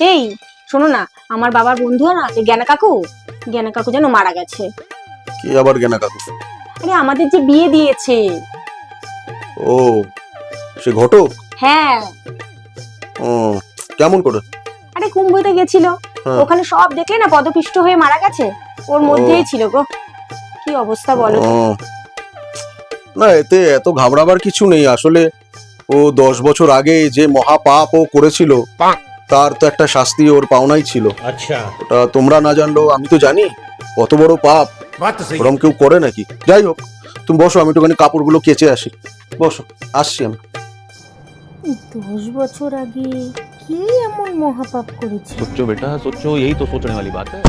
এই শোনো না, আমার বাবার বন্ধু না যে জ্ঞানা কাকু, জ্ঞানা কাকু যেন মারা গেছে। কি আবার জ্ঞানা কাকু? আরে আমাদের যে বিয়ে দিয়েছে। ও, সে ঘটক? হ্যাঁ। ও, কেমন করে? আরে কুম্ভতে গেছিল, হ্যাঁ। ওখানে সব দেখলে না পদপিষ্ট হয়ে মারা গেছে, ওর মধ্যেই ছিল গো। কি অবস্থা বলো তো। ও, না এতে এত ঘাবড়াবার কিছু নেই আসলে। ও 10 বছর আগে যে মহাপাপ ও করেছিল তার তো একটা শাস্তি ওর পাওনাই ছিল। अच्छा ওটা তোমরা না জানলেও আমি তো জানি। কত বড় পাপ, बात तो सही ওরম কেউ করে নাকি? যাই হোক, তুমি বসো, আমি একটুখানি কাপড়গুলো কেচে আসি। বসো, আসছি আমি। 10 বছর আগে কি এমন মহাপাপ করেছে? सोचो बेटा सोचो, यही तो सोचने वाली बात है।